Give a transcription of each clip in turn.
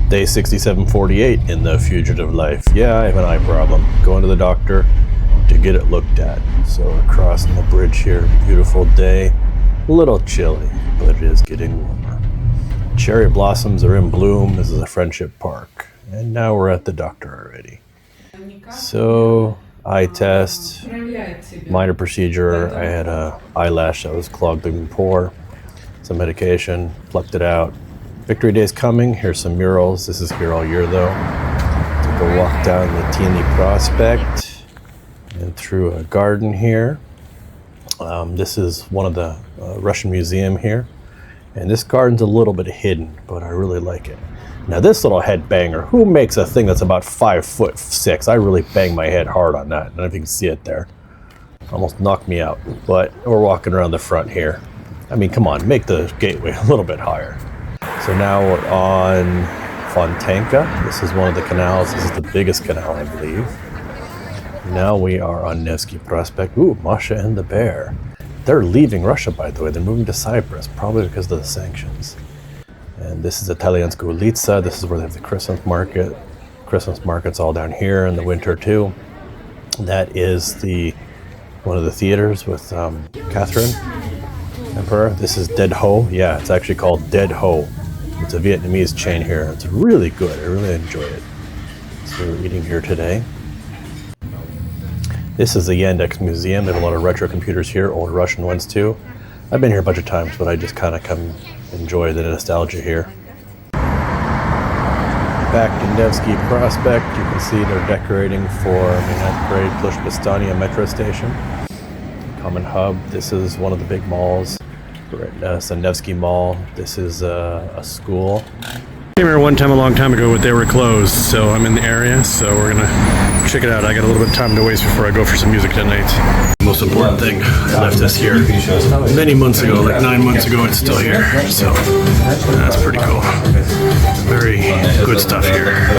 Day 6748 in the fugitive life. Yeah, I have an eye problem. Going to the doctor to get it looked at. So we're crossing the bridge here. Beautiful day. A little chilly, but it is getting warmer. Cherry blossoms are in bloom. This is a Friendship Park. And now we're at the doctor already. So, eye test, minor procedure. I had a eyelash that was clogged and poor. Some medication, plucked it out. Victory Day's coming. Here's some murals. This is here all year though. Took a walk down the Teeny Prospect and through a garden here. This is one of the Russian museum here. And this garden's a little bit hidden, but I really like it. Now this little head banger, who makes a thing that's about 5'6"? I really banged my head hard on that. I don't know if you can see it there. Almost knocked me out, but we're walking around the front here. I mean, come on, make the gateway a little bit higher. So now we're on Fontanka. This is one of the canals. This is the biggest canal, I believe. Now we are on Nevsky Prospect. Ooh, Masha and the bear. They're leaving Russia, by the way. They're moving to Cyprus, probably because of the sanctions. And this is Italianska Ulica. This is where they have the Christmas market. Christmas market's all down here in the winter too. That is one of the theaters with Catherine Emperor. This is Dead Ho. Yeah, it's actually called Dead Ho. It's a Vietnamese chain here. It's really good. I really enjoy it. So we're eating here today. This is the Yandex Museum. They have a lot of retro computers here, old Russian ones too. I've been here a bunch of times, but I just kind of come enjoy the nostalgia here. Back to Nevsky Prospect, you can see they're decorating for Minette Grade Plushbistania metro station. Common hub. This is one of the big malls. It's the Nevsky Mall. This is a school. I came here one time a long time ago, but they were closed, so I'm in the area, so we're gonna check it out. I got a little bit of time to waste before I go for some music tonight. The most important thing, I left this here many months ago, like 9 months ago, it's still here, so that's pretty cool. Very good stuff here.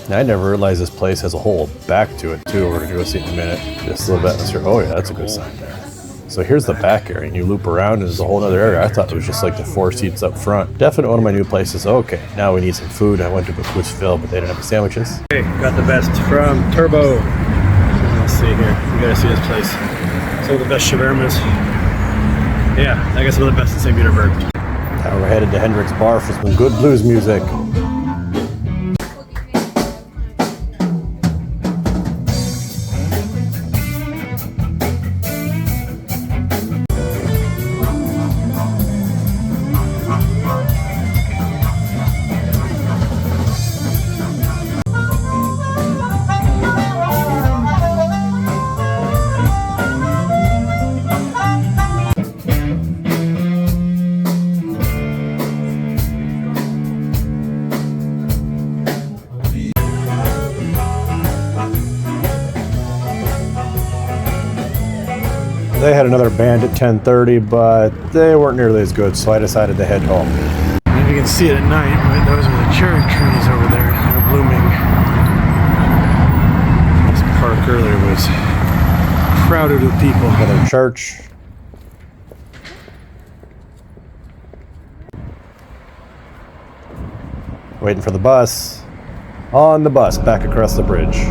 Now, I never realized this place has a whole back to it too. We're gonna go see it in a minute. Just a little bit. Oh yeah, that's a good sign there. So here's the back area, and you loop around, and there's a whole other area. I thought it was just like the 4 seats up front. Definitely one of my new places. Okay, now we need some food. I went to Bushville, but they didn't have the sandwiches. Okay, got the best from Turbo. Let's see here. You gotta see this place. Some of the best shawarmas. Yeah, I guess some of the best in St. Petersburg. Now we're headed to Hendrix Bar for some good blues music. They had another band at 10:30, but they weren't nearly as good, so I decided to head home. If you can see it at night, right, those are the cherry trees over there. They're blooming. This park earlier was crowded with people. Another church. Waiting for the bus. On the bus, back across the bridge.